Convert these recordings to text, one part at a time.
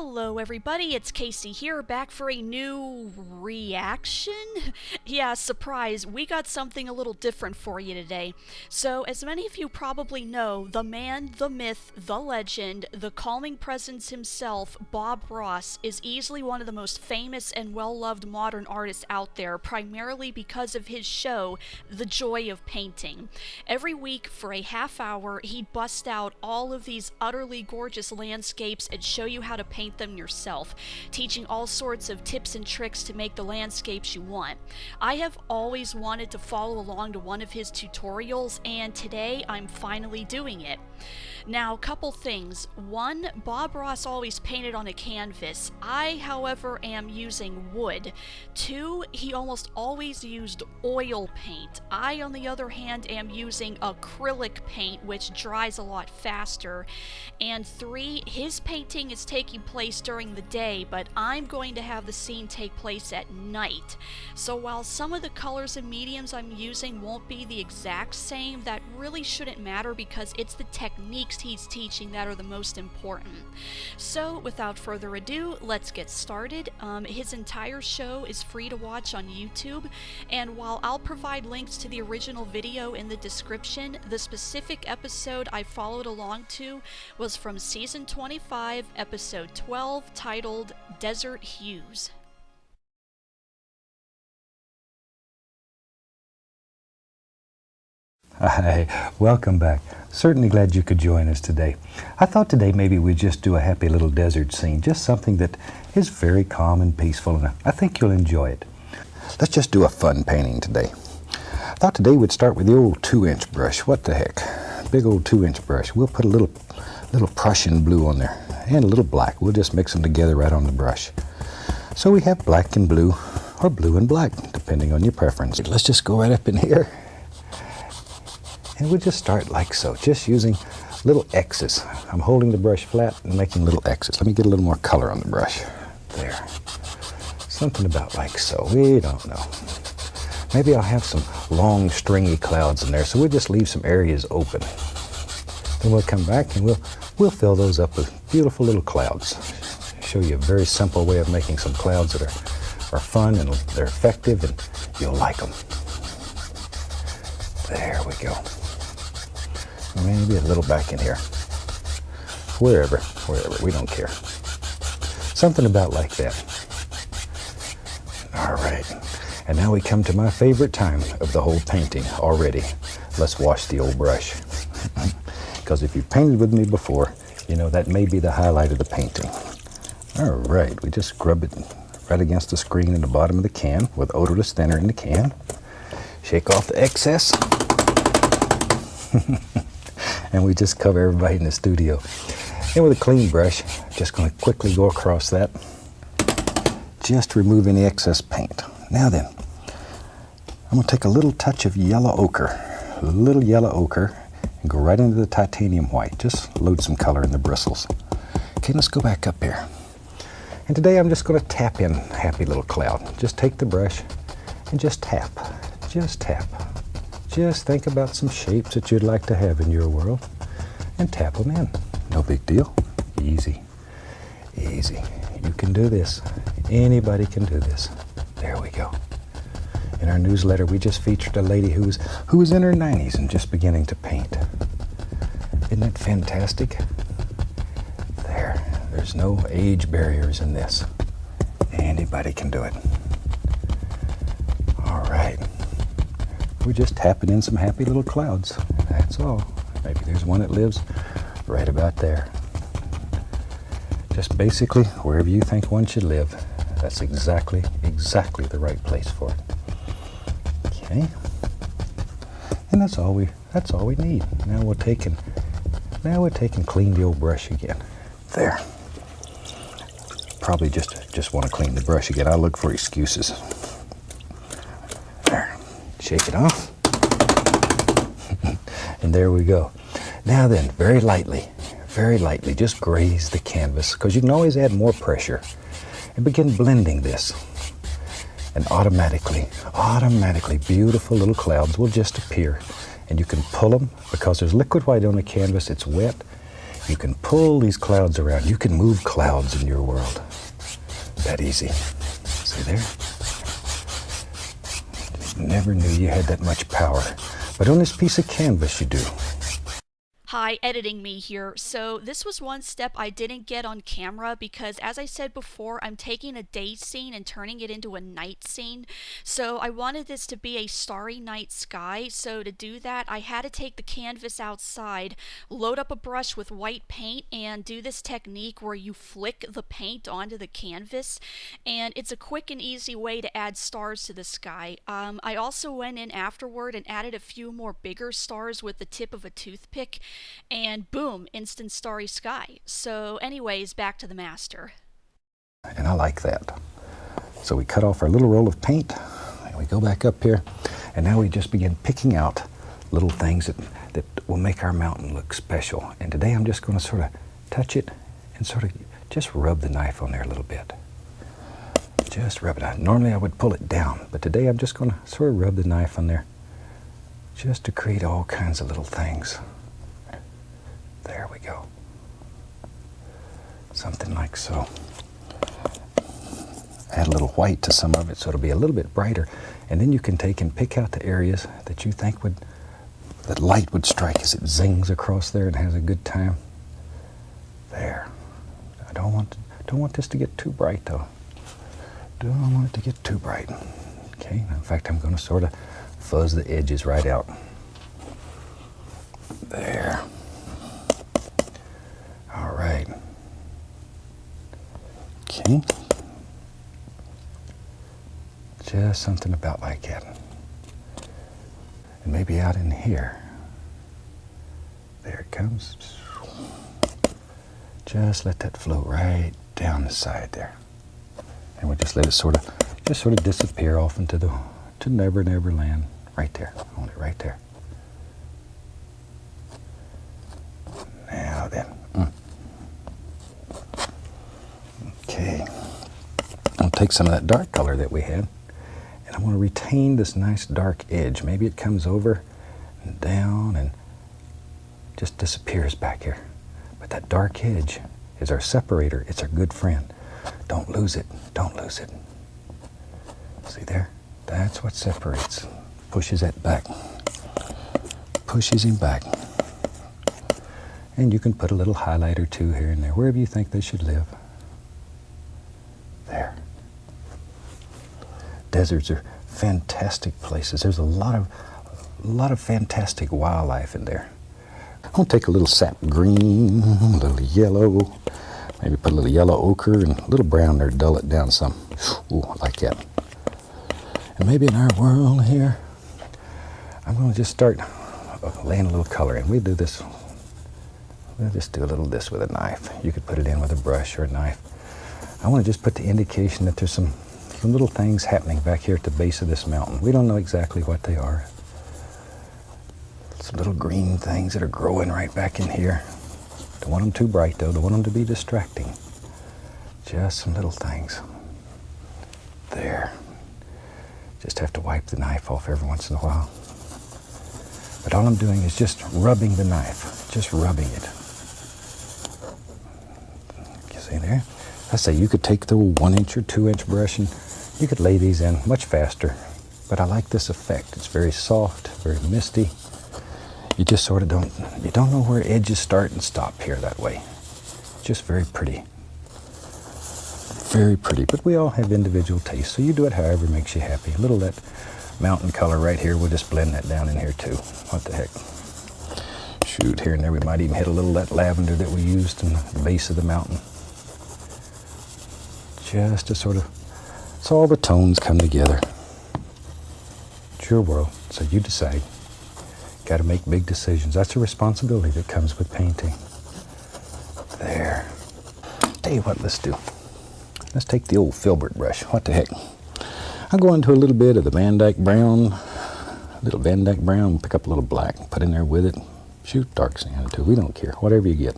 Hello everybody, it's Casey here, back for a new reaction? Yeah, surprise, we got something a little different for you today. So, as many of you probably know, the man, the myth, the legend, the calming presence himself, Bob Ross, is easily one of the most famous and well-loved modern artists out there, primarily because of his show, The Joy of Painting. Every week, for a half hour, he'd bust out all of these utterly gorgeous landscapes and show you how to paint them yourself, teaching all sorts of tips and tricks to make the landscapes you want. I have always wanted to follow along to one of his tutorials, and today I'm finally doing it. Now, couple things. One, Bob Ross always painted on a canvas. I, however, am using wood. Two, he almost always used oil paint. I, on the other hand, am using acrylic paint, which dries a lot faster. And three, his painting is taking place during the day, but I'm going to have the scene take place at night. So while some of the colors and mediums I'm using won't be the exact same, that really shouldn't matter because it's the techniques he's teaching that are the most important. So without further ado, let's get started. His entire show is free to watch on YouTube, and while I'll provide links to the original video in the description, the specific episode I followed along to was from season 25, episode 12, titled Desert Hues. Hi, welcome back. Certainly glad you could join us today. I thought today maybe we'd just do a happy little desert scene, just something that is very calm and peaceful, and I think you'll enjoy it. Let's just do a fun painting today. I thought today we'd start with the old 2-inch brush. What the heck? Big old 2-inch brush. We'll put a little Prussian blue on there and a little black. We'll just mix them together right on the brush. So we have black and blue, or blue and black, depending on your preference. Let's just go right up in here. And we'll just start like so, just using little X's. I'm holding the brush flat and making little X's. Let me get a little more color on the brush. There. Something about like so. We don't know. Maybe I'll have some long, stringy clouds in there, so we'll just leave some areas open. Then we'll come back and we'll fill those up with beautiful little clouds. Show you a very simple way of making some clouds that are fun and they're effective, and you'll like them. There we go. Maybe a little back in here. Wherever, we don't care. Something about like that. All right, and now we come to my favorite time of the whole painting already. Let's wash the old brush. Because if you've painted with me before, you know that may be the highlight of the painting. All right, we just scrub it right against the screen in the bottom of the can with odorless thinner in the can. Shake off the excess. And we just cover everybody in the studio. And with a clean brush, just going to quickly go across that. Just remove any excess paint. Now then, I'm going to take a little touch of yellow ochre, a little yellow ochre, and go right into the titanium white. Just load some color in the bristles. Okay, let's go back up here. And today I'm just going to tap in a happy little cloud. Just take the brush and just tap. Just tap. Just think about some shapes that you'd like to have in your world and tap them in. No big deal. Easy. Easy. You can do this. Anybody can do this. There we go. In our newsletter, we just featured a lady who was in her 90s and just beginning to paint. Isn't that fantastic? There's no age barriers in this. Anybody can do it. All right. We're just tapping in some happy little clouds. That's all. Maybe there's one that lives right about there. Just basically wherever you think one should live, that's exactly the right place for it. Okay. And that's all we need. Now we're taking clean the old brush again. There. Probably just want to clean the brush again. I'll look for excuses. There. Shake it off. And there we go. Now then, very lightly, just graze the canvas, because you can always add more pressure, and begin blending this. And automatically, beautiful little clouds will just appear, and you can pull them because there's liquid white on the canvas, it's wet, You can pull these clouds around. You can move clouds in your world. That easy. See there? Never knew you had that much power. But on this piece of canvas you do. Hi, editing me here. So this was one step I didn't get on camera because, as I said before, I'm taking a day scene and turning it into a night scene. So I wanted this to be a starry night sky. So to do that, I had to take the canvas outside, load up a brush with white paint, and do this technique where you flick the paint onto the canvas. And it's a quick and easy way to add stars to the sky. I also went in afterward and added a few more bigger stars with the tip of a toothpick, and boom, instant starry sky. So anyways, back to the master. And I like that. So we cut off our little roll of paint, and we go back up here, and now we just begin picking out little things that will make our mountain look special. And today I'm just going to sort of touch it and sort of just rub the knife on there a little bit. Just rub it out. Normally I would pull it down, but today I'm just going to sort of rub the knife on there just to create all kinds of little things. There we go. Something like so. Add a little white to some of it so it'll be a little bit brighter. And then you can take and pick out the areas that you think that light would strike as it zings across there and has a good time. There. I don't want this to get too bright though. Don't want it to get too bright. Okay, in fact I'm going to sort of fuzz the edges right out. There. All right. Okay. Just something about like that. And maybe out in here. There it comes. Just let that flow right down the side there. And we'll just let it sort of disappear off into to Never Never Land. Right there. Only right there. Now then. Okay, I'll take some of that dark color that we had, and I want to retain this nice dark edge. Maybe it comes over and down and just disappears back here. But that dark edge is our separator. It's our good friend. Don't lose it. Don't lose it. See there? That's what separates. Pushes that back. Pushes him back. And you can put a little highlight or two here and there, wherever you think they should live. There. Deserts are fantastic places. There's a lot of fantastic wildlife in there. I'm going to take a little sap green, a little yellow, maybe put a little yellow ochre and a little brown there, dull it down some. Ooh, I like that. And maybe in our world here, I'm going to just start laying a little color in. We do this, we'll just do a little of this with a knife. You could put it in with a brush or a knife. I want to just put the indication that there's some little things happening back here at the base of this mountain. We don't know exactly what they are. Some little green things that are growing right back in here. Don't want them too bright though. Don't want them to be distracting. Just some little things. There. Just have to wipe the knife off every once in a while. But all I'm doing is just rubbing the knife. Just rubbing it. You see there? I say you could take the 1-inch or 2-inch brush and you could lay these in much faster. But I like this effect. It's very soft, very misty. You just sort of don't know where edges start and stop here that way. Just very pretty. Very pretty, but we all have individual tastes, so you do it however makes you happy. A little of that mountain color right here, we'll just blend that down in here too. What the heck. Shoot, here and there we might even hit a little of that lavender that we used in the base of the mountain. Just to sort of, so all the tones come together. It's your world, so you decide. Got to make big decisions. That's a responsibility that comes with painting. There. Tell you what, let's do. Let's take the old filbert brush. What the heck? I'll go into a little bit of the Van Dyke brown, pick up a little black, put in there with it. Shoot, dark sand too. We don't care. Whatever you get.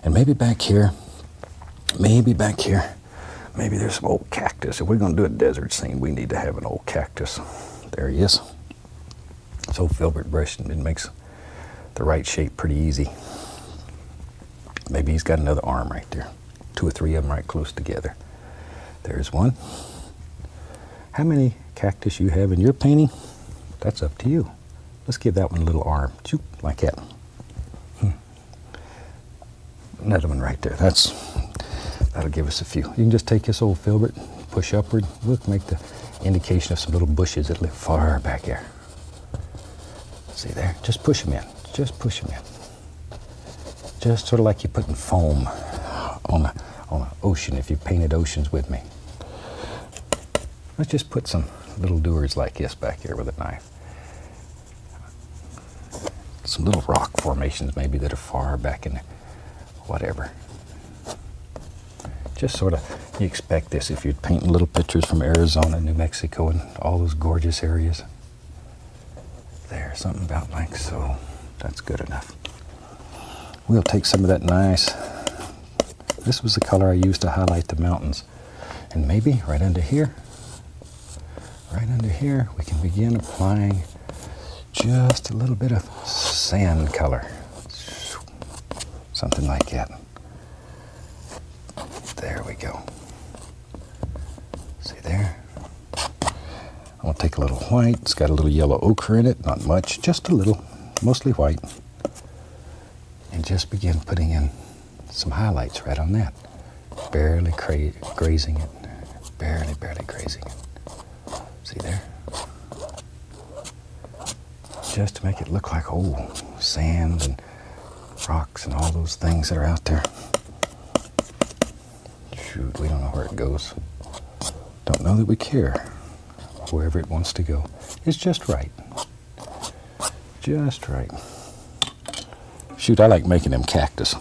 And maybe back here, maybe there's some old cactus. If we're going to do a desert scene, we need to have an old cactus. There he is. This old filbert brush, it makes the right shape pretty easy. Maybe he's got another arm right there. 2 or 3 of them right close together. There's one. How many cactus you have in your painting, that's up to you. Let's give that one a little arm, choop, like that. Another one right there. That'll give us a few. You can just take this old filbert, push upward. We'll make the indication of some little bushes that live far back there. See there? Just push them in. Just push them in. Just sort of like you're putting foam on an ocean if you painted oceans with me. Let's just put some little doers like this back here with a knife. Some little rock formations maybe that are far back in there. Whatever. Just sort of, you expect this if you're painting little pictures from Arizona, New Mexico, and all those gorgeous areas. There, something about like so. That's good enough. We'll take some of that nice, this was the color I used to highlight the mountains. And maybe right under here, we can begin applying just a little bit of sand color. Something like that. There we go. See there? I'm going to take a little white. It's got a little yellow ochre in it. Not much, just a little, mostly white. And just begin putting in some highlights right on that. Barely grazing it. Barely grazing it. See there? Just to make it look like, oh, sand and rocks and all those things that are out there. Shoot, we don't know where it goes. Don't know that we care. Wherever it wants to go. It's just right. Just right. Shoot, I like making them cactus.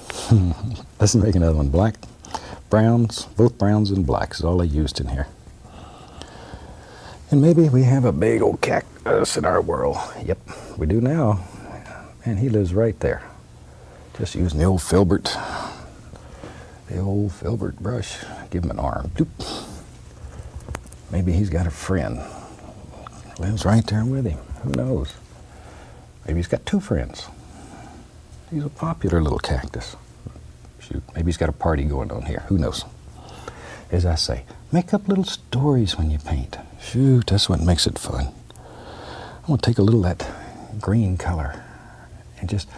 Let's make another one. Black, browns, both browns and blacks is all I used in here. And maybe we have a big old cactus in our world. Yep, we do now. And he lives right there. Just using the old filbert. The old filbert brush. Give him an arm. Doop. Maybe he's got a friend. Lives right there with him. Who knows? Maybe he's got 2 friends. He's a popular little cactus. Shoot, maybe he's got a party going on here. Who knows? As I say, make up little stories when you paint. Shoot, that's what makes it fun. I'm going to take a little of that green color and just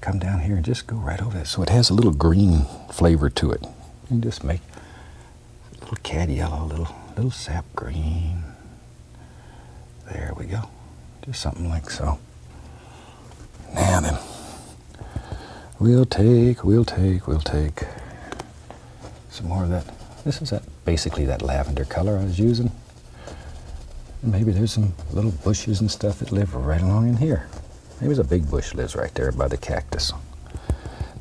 come down here and just go right over it so it has a little green flavor to it. You can just make a little cad yellow, little sap green. There we go. Just something like so. Now then, we'll take some more of that. This is basically that lavender color I was using. And maybe there's some little bushes and stuff that live right along in here. Maybe there's a big bush lives right there by the cactus.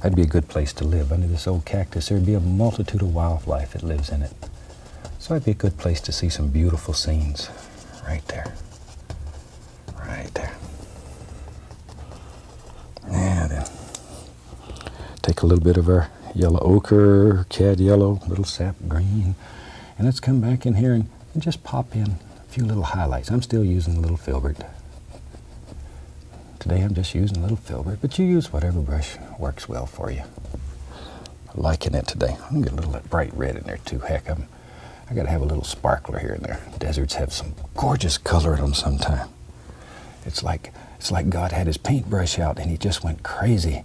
That'd be a good place to live. Under this old cactus, there'd be a multitude of wildlife that lives in it. So it'd be a good place to see some beautiful scenes. Right there. Right there. Now then, take a little bit of our yellow ochre, cad yellow, little sap green, and let's come back in here and just pop in a few little highlights. I'm still using a little filbert. Today I'm just using a little filbert, but you use whatever brush works well for you. I'm liking it today. I'm going to get a little of that bright red in there too. Heck, I got to have a little sparkler here and there. Deserts have some gorgeous color in them sometime. It's like God had his paintbrush out and he just went crazy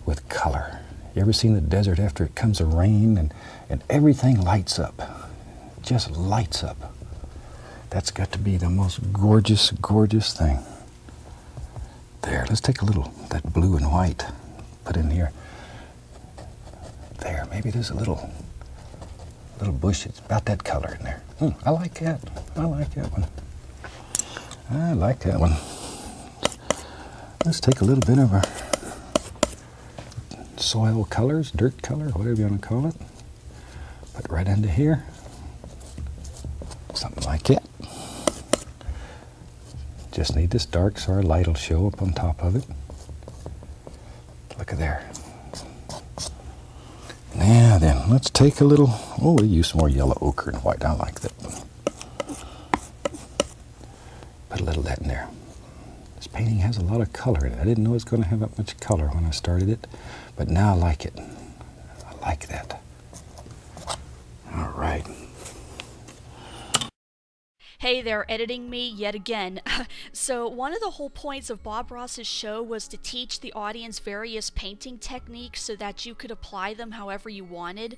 with color. You ever seen the desert after it comes a rain and everything lights up? Just lights up. That's got to be the most gorgeous, gorgeous thing. There, let's take a little, that blue and white, put in here. There, maybe there's a little bush. It's about that color in there. I like that. I like that one. I like that one. Let's take a little bit of our soil colors, dirt color, whatever you want to call it. Put right under here. Something like that. Just need this dark so our light will show up on top of it. Look at there. Now then, let's take a little, we'll use some more yellow ochre and white. I like that one. Put a little of that in there. This painting has a lot of color in it. I didn't know it was going to have that much color when I started it, but now I like it. like that. All right. Hey there, editing me yet again. So, one of the whole points of Bob Ross's show was to teach the audience various painting techniques so that you could apply them however you wanted.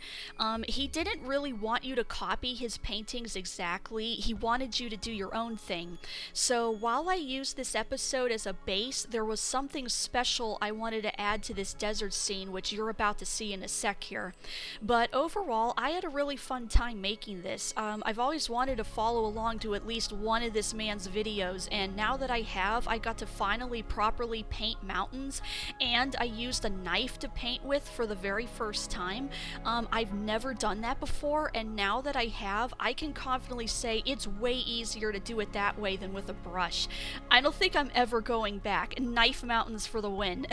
He didn't really want you to copy his paintings exactly, he wanted you to do your own thing. So, while I used this episode as a base, there was something special I wanted to add to this desert scene, which you're about to see in a sec here. But overall, I had a really fun time making this. I've always wanted to follow along to at least one of this man's videos, and now that I have, I got to finally properly paint mountains, and I used a knife to paint with for the very first time. I've never done that before, and now that I have, I can confidently say it's way easier to do it that way than with a brush. I don't think I'm ever going back. Knife mountains for the win.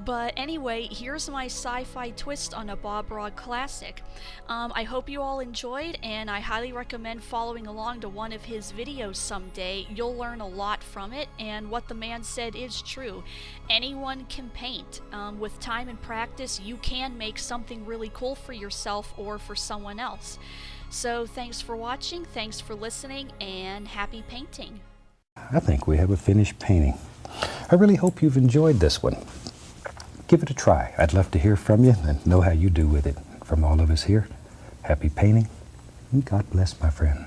But anyway, here's my sci-fi twist on a Bob Ross classic. I hope you all enjoyed, and I highly recommend following along to one of his videos someday. You'll learn a lot from it, and what the man said is true. Anyone can paint. With time and practice, you can make something really cool for yourself or for someone else. So thanks for watching, thanks for listening, and happy painting. I think we have a finished painting. I really hope you've enjoyed this one. Give it a try. I'd love to hear from you and know how you do with it. From all of us here, happy painting, and God bless, my friend.